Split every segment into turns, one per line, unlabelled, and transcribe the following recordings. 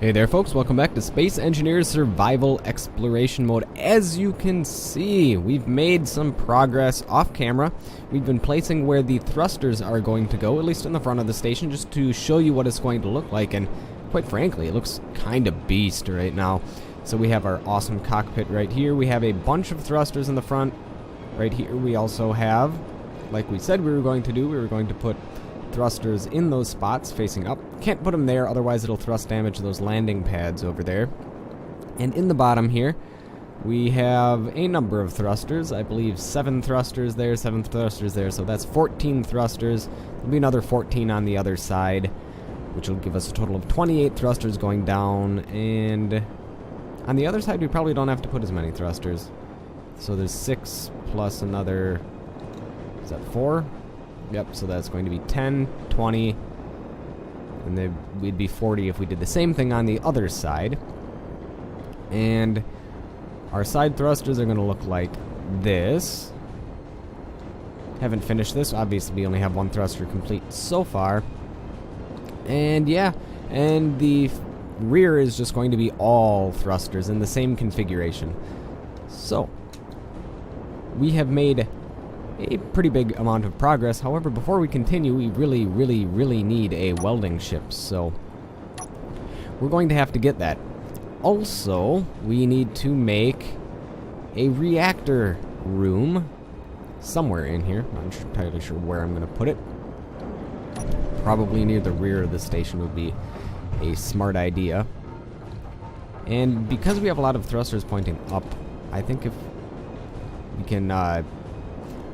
Hey there folks, welcome back to Space Engineers Survival Exploration Mode. As you can see, we've made some progress off camera. We've been placing where the thrusters are going to go, at least in the front of the station, just to show you what it's going to look like, and quite frankly, it looks kind of beast right now. So we have our awesome cockpit right here. We have a bunch of thrusters in the front. Right here we also have, like we said we were going to do, we were going to put thrusters in those spots facing up. Can't put them there, otherwise it'll thrust damage those landing pads over there. And in the bottom here, we have a number of thrusters. I believe 7 thrusters there, 7 thrusters there, so that's 14 thrusters. There'll be another 14 on the other side, which will give us a total of 28 thrusters going down. And on the other side, we probably don't have to put as many thrusters. So there's 6 plus another, is that 4? Yep, so that's going to be 10, 20, and then we'd be 40 if we did the same thing on the other side. And our side thrusters are going to look like this. Haven't finished this, obviously we only have 1 thruster complete so far. And yeah, and the rear is just going to be all thrusters in the same configuration. So, we have made a pretty big amount of progress. However, before we continue, we really need a welding ship, so we're going to have to get that. Also, we need to make a reactor room somewhere in here. Not entirely sure where I'm going to put it. Probably near the rear of the station would be a smart idea. And because we have a lot of thrusters pointing up, I think if we can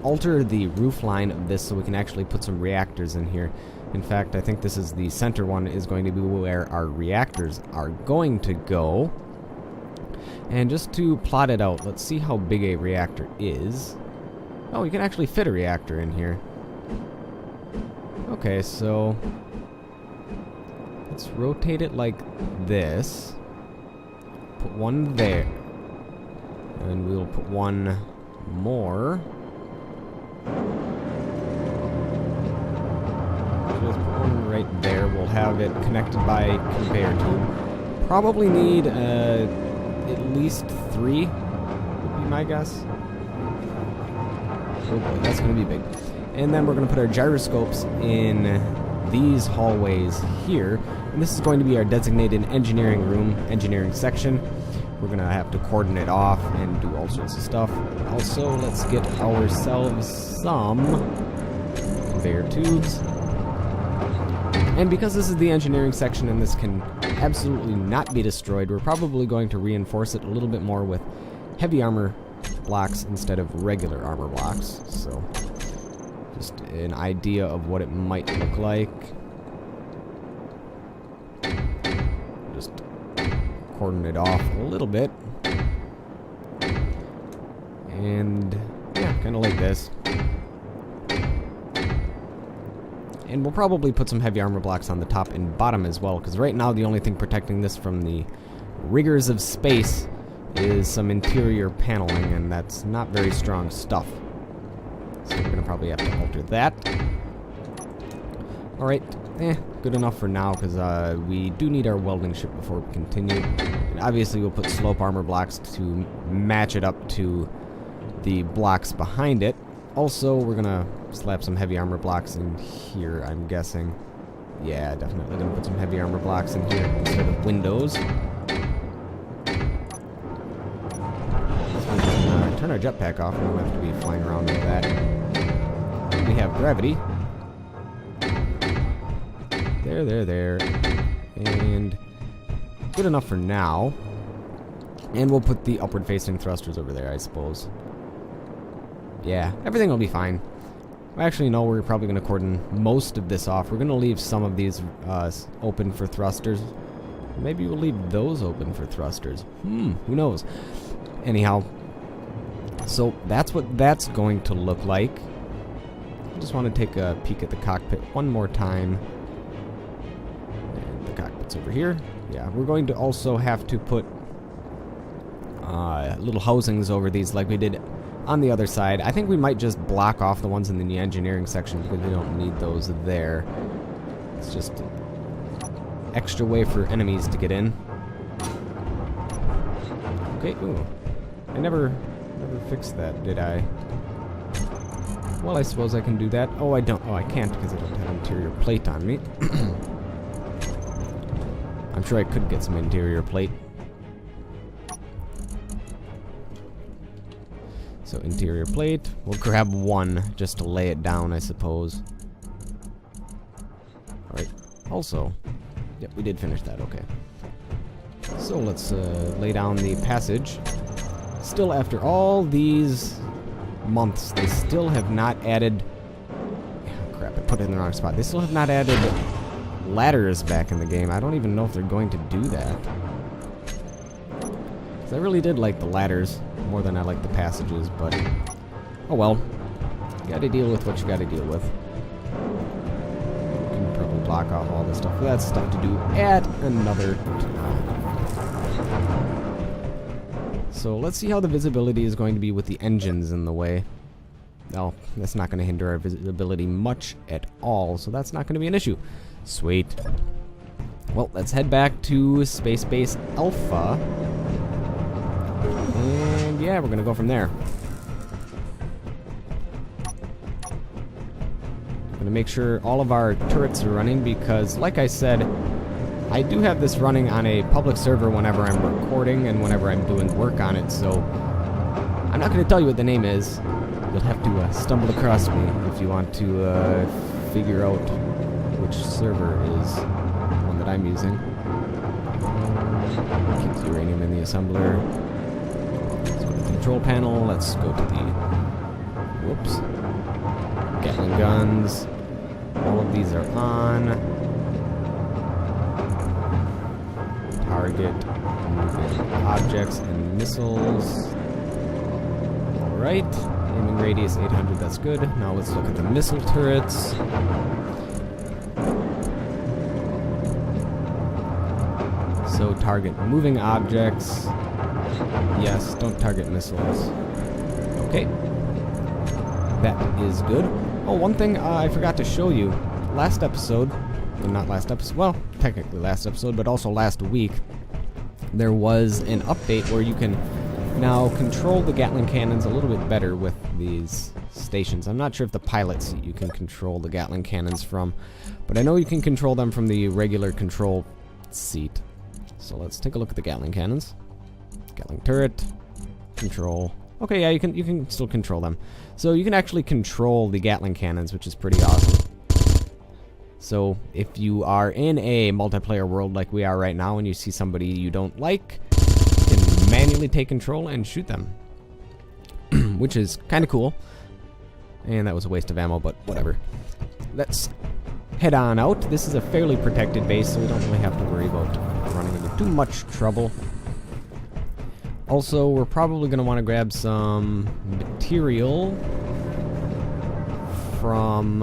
alter the roof line of this so we can actually put some reactors in here. In fact, I think this is the center one is going to be where our reactors are going to go. And just to plot it out, let's see how big a reactor is. Oh, we can actually fit a reactor in here. Okay, so let's rotate it like this. Put one there. And we'll put one more. Just put one right there. We'll have it connected by conveyor tube. Probably need at least 3, would be my guess. Oh boy, that's going to be big. And then we're going to put our gyroscopes in these hallways here. And this is going to be our designated engineering room, engineering section. We're going to have to cordon it off and do all sorts of stuff. Also, let's get ourselves some conveyor tubes. And because this is the engineering section and this can absolutely not be destroyed, we're probably going to reinforce it a little bit more with heavy armor blocks instead of regular armor blocks. So, just an idea of what it might look like. Just cordon it off a little bit. And yeah, kind of like this. And we'll probably put some heavy armor blocks on the top and bottom as well, because right now the only thing protecting this from the rigors of space is some interior paneling, and that's not very strong stuff. So we're going to probably have to alter that. Alright, good enough for now, because we do need our welding ship before we continue. And obviously we'll put slope armor blocks to match it up to the blocks behind it. Also, we're going to slap some heavy armor blocks in here, I'm guessing. Yeah, definitely going to put some heavy armor blocks in here instead of windows. So we can turn our jetpack off. We don't have to be flying around with that. We have gravity. There. And good enough for now. And we'll put the upward-facing thrusters over there, I suppose. Yeah, everything will be fine. Actually, no, we're probably going to cordon most of this off. We're going to leave some of these open for thrusters. Maybe we'll leave those open for thrusters. Who knows? Anyhow, so that's what that's going to look like. I just want to take a peek at the cockpit one more time. And the cockpit's over here. Yeah, we're going to also have to put little housings over these like we did on the other side. I think we might just block off the ones in the engineering section because we don't need those there. It's just extra way for enemies to get in. Okay, ooh. I never fixed that, did I? Well, I suppose I can do that. Oh, I don't. Oh, I can't because I don't have interior plate on me. I'm sure I could get some interior plate. So, interior plate. We'll grab one just to lay it down, I suppose. Alright. Also, yep, we did finish that. Okay. So, let's lay down the passage. Still, after all these months, they still have not added... Oh, crap, I put it in the wrong spot. They still have not added ladders back in the game. I don't even know if they're going to do that. 'Cause I really did like the ladders more than I like the passages, but... Oh well. You gotta deal with what you gotta deal with. You can probably block off all this stuff. That's stuff to do at another time. So let's see how the visibility is going to be with the engines in the way. No, that's not going to hinder our visibility much at all, so that's not going to be an issue. Sweet. Well, let's head back to Space Base Alpha. And yeah, we're going to go from there. Going to make sure all of our turrets are running because, like I said, I do have this running on a public server whenever I'm recording and whenever I'm doing work on it, so I'm not going to tell you what the name is. You'll have to stumble across me if you want to figure out which server is the one that I'm using. Keep the uranium in the assembler. Let's go to the control panel. Let's go to the... Whoops. Gatling guns. All of these are on. Target moving objects and missiles. Alright. Aiming radius 800, that's good. Now let's look at the missile turrets. So target moving objects. Yes, don't target missiles. Okay. That is good. Oh, one thing I forgot to show you. Last episode, well, not last episode, well, technically last episode, but also last week, there was an update where you can now control the Gatling cannons a little bit better with these stations. I'm not sure if the pilot seat you can control the Gatling cannons from, but I know you can control them from the regular control seat. So let's take a look at the Gatling cannons. Gatling turret, control. Okay, yeah, you can still control them. So you can actually control the Gatling cannons, which is pretty awesome. So if you are in a multiplayer world like we are right now and you see somebody you don't like, you can manually take control and shoot them. Which is kind of cool. And that was a waste of ammo, but whatever. Let's head on out. This is a fairly protected base, so we don't really have to worry about running into too much trouble. Also, we're probably going to want to grab some material from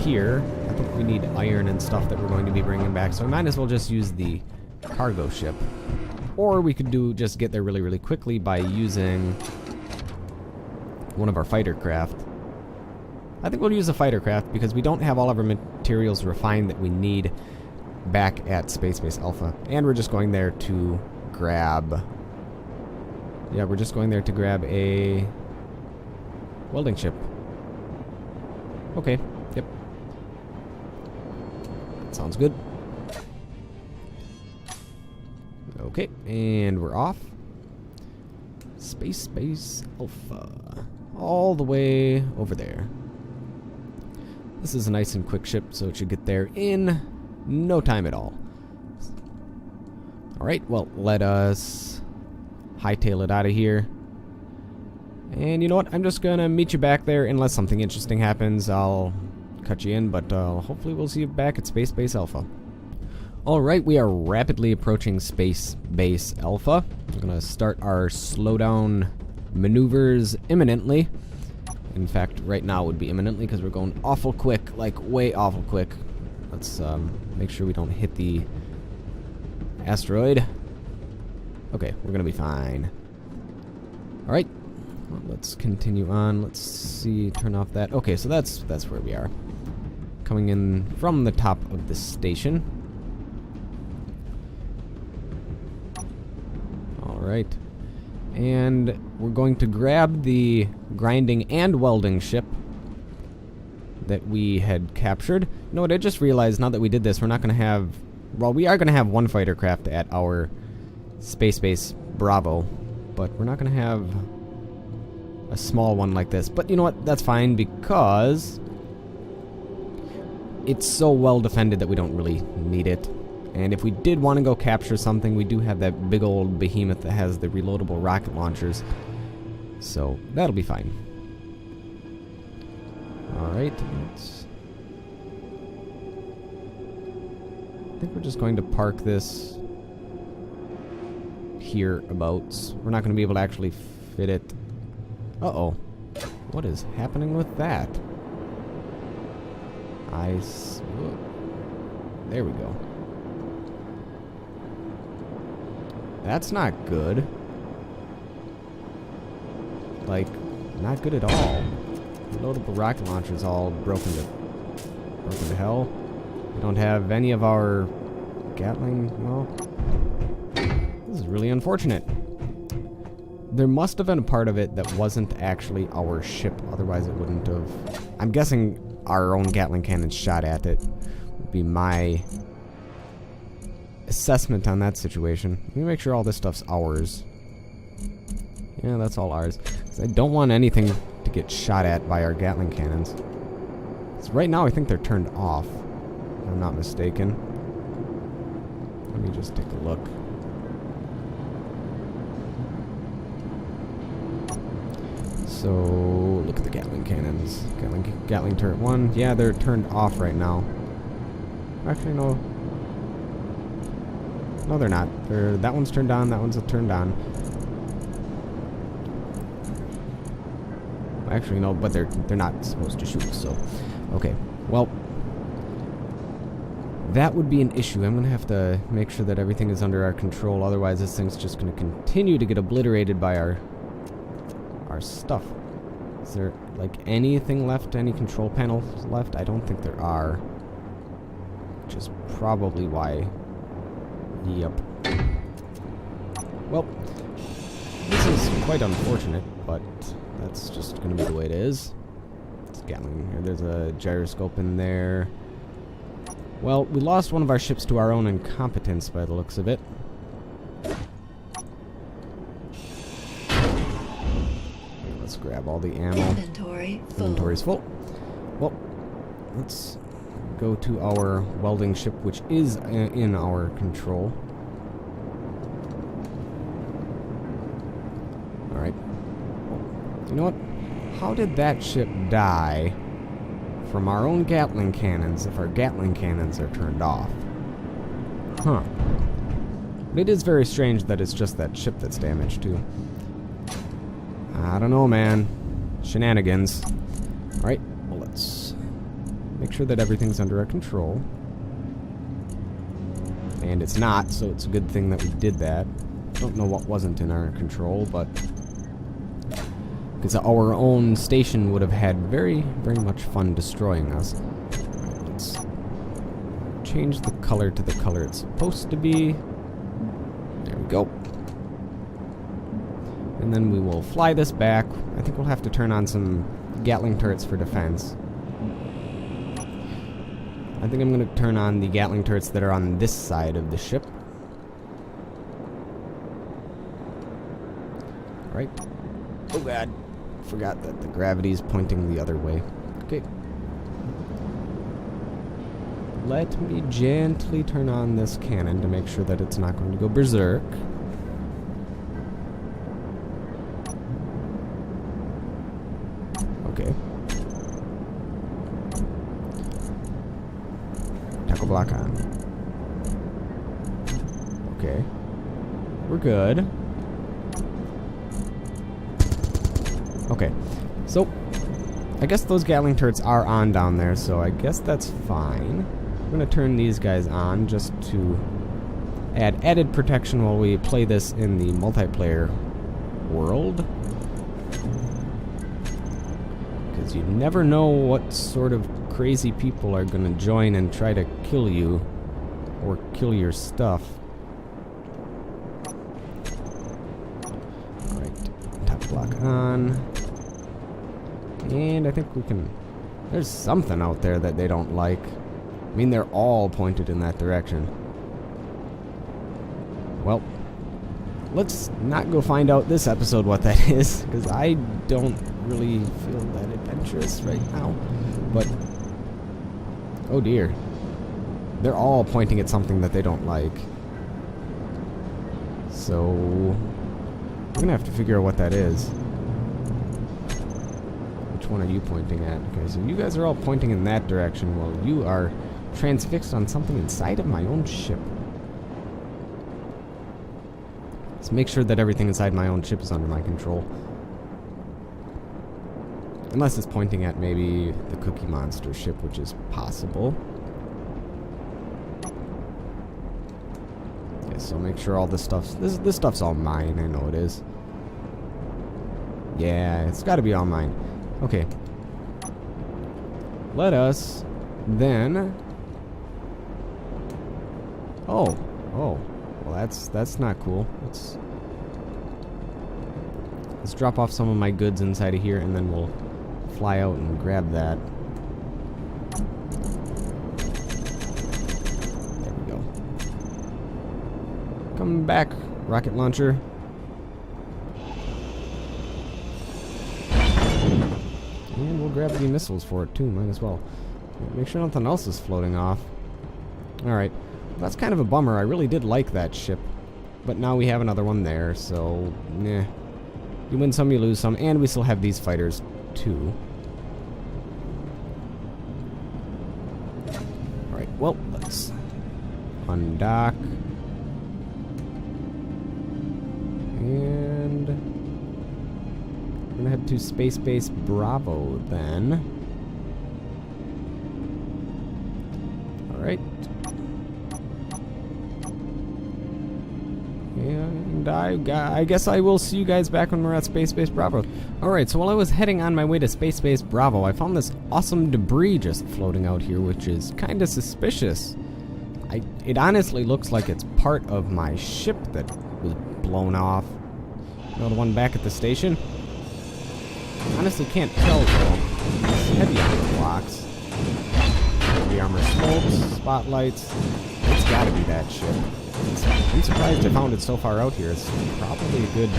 here. I think we need iron and stuff that we're going to be bringing back, so we might as well just use the cargo ship. Or we could just get there really, really quickly by using one of our fighter craft. I think we'll use a fighter craft because we don't have all of our materials refined that we need back at Space Base Alpha. And we're just going there to grab... Yeah, we're just going there to grab a welding ship. Okay, yep. That sounds good. Okay, and we're off. Space Base Alpha. All the way over there. This is a nice and quick ship, so it should get there in no time at all. Alright, well, let us hightail it out of here. And you know what? I'm just gonna meet you back there. Unless something interesting happens, I'll cut you in, but hopefully we'll see you back at Space Base Alpha. Alright, we are rapidly approaching Space Base Alpha. We're gonna start our slowdown maneuvers imminently. In fact, right now would be imminently because we're going awful quick, like way awful quick. Let's make sure we don't hit the asteroid. Okay, we're gonna be fine. Alright, well, let's continue on. Let's see, turn off that. Okay, so that's where we are. Coming in from the top of the station. Alright. And we're going to grab the grinding and welding ship that we had captured. You know what, I just realized now that we did this, we're not going to have... Well, we are going to have one fighter craft at our space base Bravo, but we're not going to have a small one like this. But you know what, that's fine because it's so well defended that we don't really need it. And if we did want to go capture something, we do have that big old behemoth that has the reloadable rocket launchers. So that'll be fine. Alright, I think we're just going to park this hereabouts. We're not going to be able to actually fit it. Uh-oh. What is happening with that? There we go. That's not good. Like, not good at all. The loadable rocket launcher's all broken to hell. We don't have any of our Gatling. Well, this is really unfortunate. There must have been a part of it that wasn't actually our ship, otherwise it wouldn't have. I'm guessing our own Gatling cannon shot at it would be my assessment on that situation. Let me make sure all this stuff's ours. Yeah, that's all ours. I don't want anything to get shot at by our Gatling cannons. So right now I think they're turned off, if I'm not mistaken. Let me just take a look. So, look at the Gatling cannons. Gatling turret 1. Yeah, they're turned off right now. Actually, no. No, they're not. That one's turned on, that one's turned on. Actually, no, but they're not supposed to shoot, so... Okay, well... That would be an issue. I'm going to have to make sure that everything is under our control, otherwise this thing's just going to continue to get obliterated by our stuff. Is there, like, anything left? Any control panels left? I don't think there are. Which is probably why... Yep. Well, this is quite unfortunate, but that's just going to be the way it is. It's Gatling here. There's a gyroscope in there. Well, we lost one of our ships to our own incompetence by the looks of it. Let's grab all the ammo. Inventory's full. Well, let's go to our welding ship, which is in our control. Alright. You know what? How did that ship die from our own Gatling cannons if our Gatling cannons are turned off? Huh. But it is very strange that it's just that ship that's damaged, too. I don't know, man. Shenanigans. Alright, well, let's make sure that everything's under our control. And it's not, so it's a good thing that we did that. Don't know what wasn't in our control, but... because our own station would have had very, very much fun destroying us. Alright, let's change the color to the color it's supposed to be. There we go. And then we will fly this back. I think we'll have to turn on some Gatling turrets for defense. I think I'm going to turn on the Gatling turrets that are on this side of the ship. Alright. Oh god. Forgot that the gravity is pointing the other way. Okay. Let me gently turn on this cannon to make sure that it's not going to go berserk. Okay. Tackle block on. Okay. We're good. Okay. So, I guess those Gatling turrets are on down there, so I guess that's fine. I'm going to turn these guys on just to add added protection while we play this in the multiplayer world. Because you never know what sort of crazy people are going to join and try to kill you or kill your stuff. on. And I think we can... There's something out there that they don't like. I mean, they're all pointed in that direction. Well, let's not go find out this episode what that is, because I don't really feel that adventurous right now. But, oh dear. They're all pointing at something that they don't like. So, we're going to have to figure out what that is. Which one are you pointing at? Okay, so you guys are all pointing in that direction while you are transfixed on something inside of my own ship. Let's make sure that everything inside my own ship is under my control. Unless it's pointing at maybe the Cookie Monster ship, which is possible. Okay, so make sure all this stuff's... This stuff's all mine, I know it is. Yeah, it's gotta be all mine. Okay. Let us then... Oh. Oh. Well, that's not cool. Let's drop off some of my goods inside of here, and then we'll fly out and grab that. There we go. Come back, rocket launcher. And we'll grab the missiles for it too, might as well. Make sure nothing else is floating off. Alright. That's kind of a bummer. I really did like that ship. But now we have another one there, so... Nah. You win some, you lose some. And we still have these fighters, too. Alright, well, let's... undock. And... we're gonna head to Space Base Bravo, then. Alright. And I guess I will see you guys back when we're at Space Base Bravo. Alright, so while I was heading on my way to Space Base Bravo, I found this awesome debris just floating out here, which is kind of suspicious. It honestly looks like it's part of my ship that was blown off. You know, the one back at the station? Honestly can't tell though. It's heavy armor blocks. Heavy armor smokes, spotlights. It's gotta be that ship. I'm surprised I found it so far out here. It's probably a good,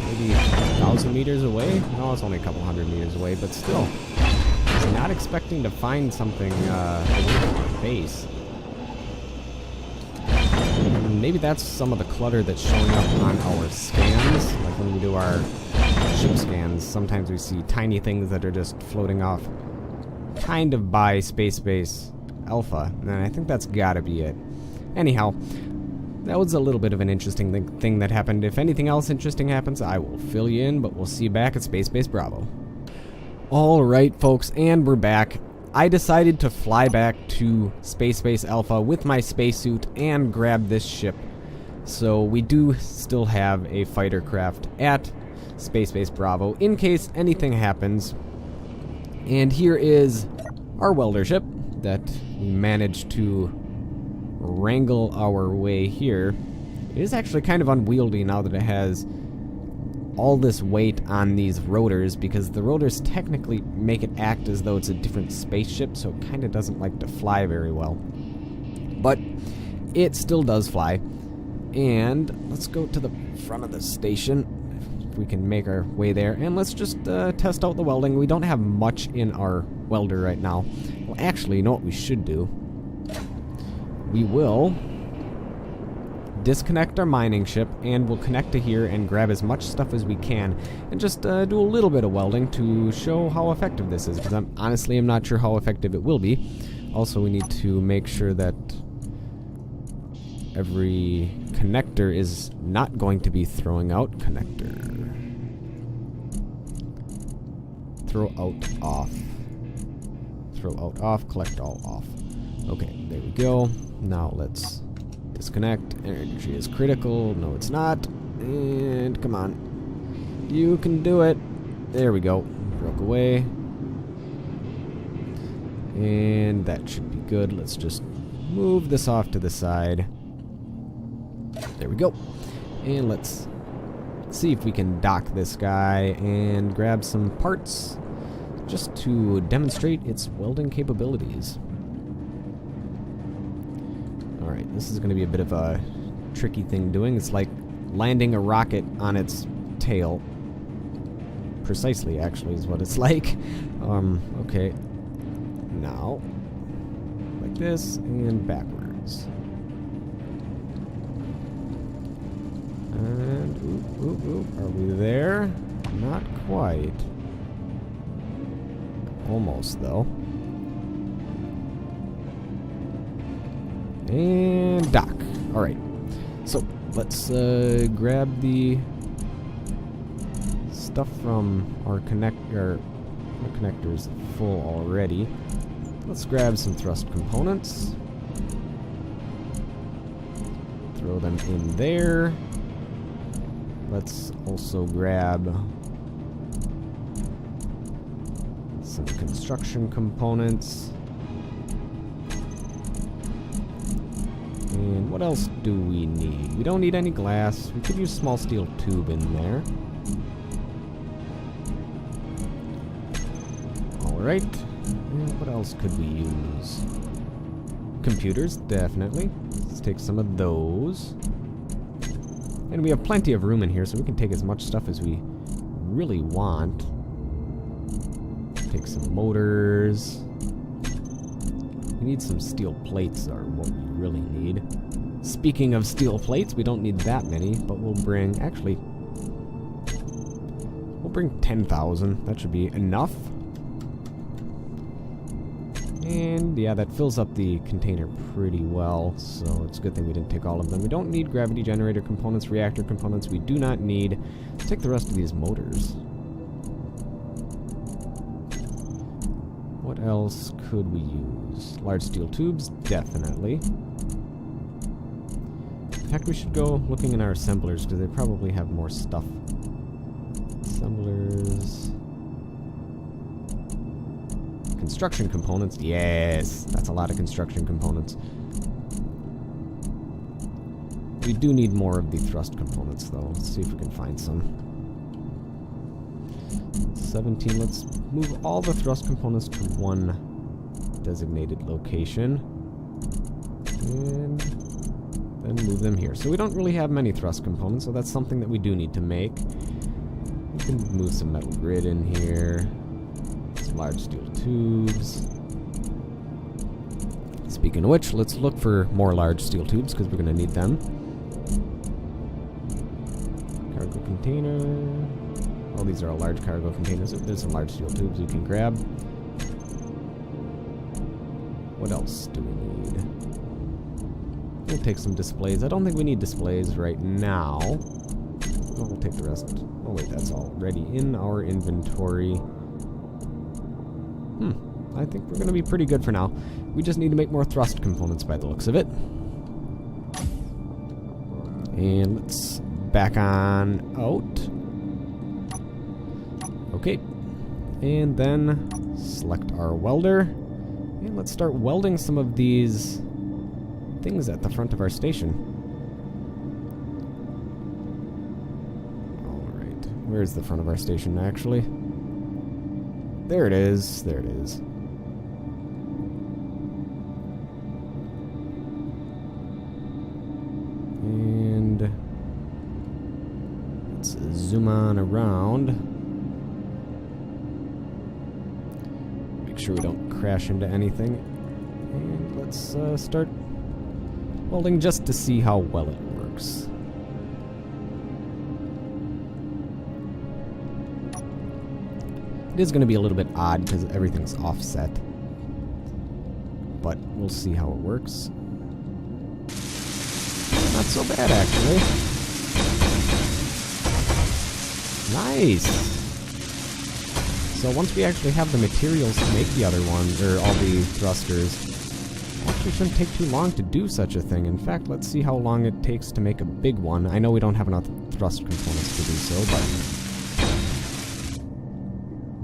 maybe 1,000 meters away? No, it's only a couple hundred meters away, but still. I was not expecting to find something away from our base. Maybe that's some of the clutter that's showing up on our scans. Like when we do our ship scans, sometimes we see tiny things that are just floating off kind of by Space Base Alpha. And I think that's gotta be it. Anyhow, that was a little bit of an interesting thing that happened. If anything else interesting happens, I will fill you in, but we'll see you back at Space Base Bravo. Alright, folks, and we're back. I decided to fly back to Space Base Alpha with my spacesuit and grab this ship. So we do still have a fighter craft at Space Base Bravo in case anything happens. And here is our welder ship that we managed to wrangle our way here. It is actually kind of unwieldy now that it has all this weight on these rotors, because the rotors technically make it act as though it's a different spaceship, so it kind of doesn't like to fly very well. But it still does fly. And let's go to the front of the station, if we can make our way there, and let's just test out the welding. We don't have much in our welder right now. Well, actually, you know what we should do? We will disconnect our mining ship, and we'll connect to here and grab as much stuff as we can, and just do a little bit of welding to show how effective this is, because I'm not sure how effective it will be. Also, we need to make sure that every connector is not going to be throwing out. Connector. Throw out off. Throw out off, collect all off. Okay, there we go. Now let's disconnect. Energy is critical. No, it's not. And come on. You can do it. There we go. Broke away. And that should be good. Let's just move this off to the side. There we go. And let's Let's see if we can dock this guy and grab some parts just to demonstrate its welding capabilities. Alright, this is going to be a bit of a tricky thing doing. It's like landing a rocket on its tail. Precisely, actually, is what it's like. Okay. Now, like this, and backwards. And, are we there? Not quite. Almost, though. And dock. Alright. So, let's grab the stuff from our connector's full already. Let's grab some thrust components. Throw them in there. Let's also grab some construction components. And what else do we need? We don't need any glass. We could use small steel tube in there. Alright. And what else could we use? Computers, definitely. Let's take some of those. And we have plenty of room in here, so we can take as much stuff as we really want. Take some motors. We need some steel plates are what we really need. Speaking of steel plates, we don't need that many, but we'll bring, actually, we'll bring 10,000. That should be enough. And yeah, that fills up the container pretty well, so it's a good thing we didn't take all of them. We don't need gravity generator components, reactor components. We do not need. Let's take the rest of these motors. What else could we use? Large steel tubes, definitely. In fact, we should go looking in our assemblers, because they probably have more stuff. Assemblers. Construction components, yes! That's a lot of construction components. We do need more of the thrust components, though. Let's see if we can find some. 17, let's move all the thrust components to one designated location. And then move them here. So we don't really have many thrust components, so that's something that we do need to make. We can move some metal grid in here. Some large steel tubes. Speaking of which, let's look for more large steel tubes, because we're going to need them. Cargo container. Oh, these are all large cargo containers. There's some large steel tubes we can grab. What else do we need? We'll take some displays. I don't think we need displays right now. Oh, we'll take the rest. Oh wait, that's already in our inventory. I think we're going to be pretty good for now. We just need to make more thrust components by the looks of it. And let's back on out. Okay. And then select our welder. And let's start welding some of these things at the front of our station. Alright. Where's the front of our station, actually? There it is. There it is. And let's zoom on around. Make sure we don't crash into anything. And let's start welding just to see how well it works. It is going to be a little bit odd because everything's offset. But we'll see how it works. Not so bad, actually. Nice! So once we actually have the materials to make the other one, or all the thrusters, it actually shouldn't take too long to do such a thing. In fact, let's see how long it takes to make a big one. I know we don't have enough thrust components to do so, but...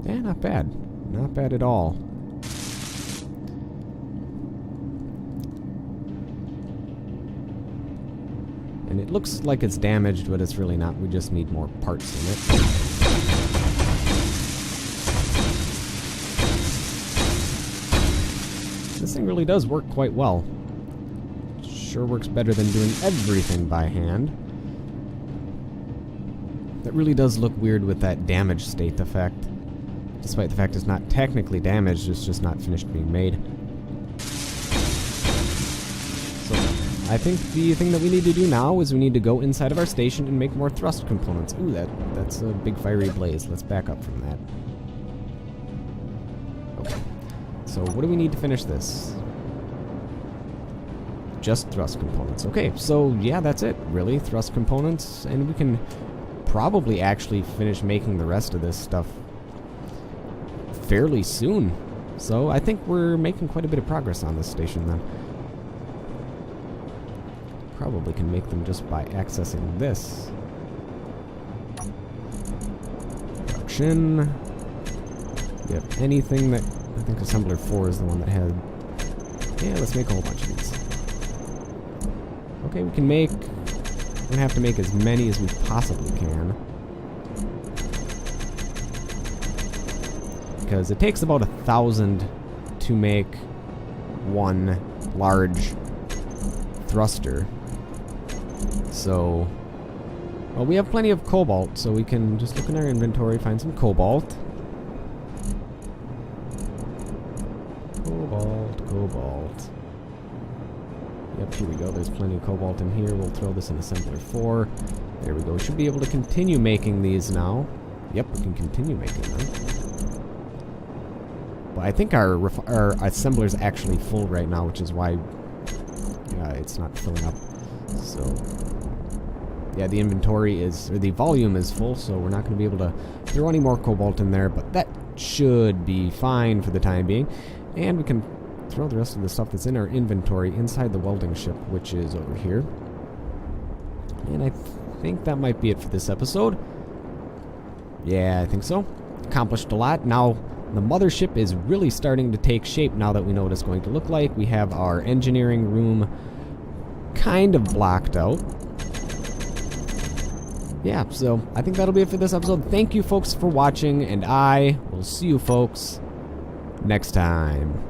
yeah, not bad. Not bad at all. And it looks like it's damaged, but it's really not. We just need more parts in it. This thing really does work quite well. Sure works better than doing everything by hand. That really does look weird with that damage state effect. Despite the fact it's not technically damaged, it's just not finished being made. So, I think the thing that we need to do now is we need to go inside of our station and make more thrust components. Ooh, that's a big fiery blaze. Let's back up from that. Okay. So what do we need to finish this? Just thrust components. Okay, so yeah, that's it, really. Thrust components, and we can probably actually finish making the rest of this stuff fairly soon. So I think we're making quite a bit of progress on this station then. Probably can make them just by accessing this. Production. You have anything that... I think Assembler 4 is the one that had... Yeah, let's make a whole bunch of these. Okay, we can make... We're gonna have to make as many as we possibly can. Because it takes about 1,000 to make one large thruster. So... Well, we have plenty of cobalt, so we can just look in our inventory, find some cobalt. Cobalt. Yep, here we go. There's plenty of cobalt in here. We'll throw this in Assembler 4. There we go. We should be able to continue making these now. Yep, we can continue making them. But I think our assembler is actually full right now, which is why it's not filling up. So, yeah, the inventory is, or the volume is full, so we're not going to be able to throw any more cobalt in there, but that should be fine for the time being. And we can throw the rest of the stuff that's in our inventory inside the welding ship, which is over here. And I think that might be it for this episode. Yeah, I think so. Accomplished a lot. Now, the mothership is really starting to take shape now that we know what it's going to look like. We have our engineering room kind of blocked out. Yeah, so I think that'll be it for this episode. Thank you, folks, for watching, and I will see you, folks, next time.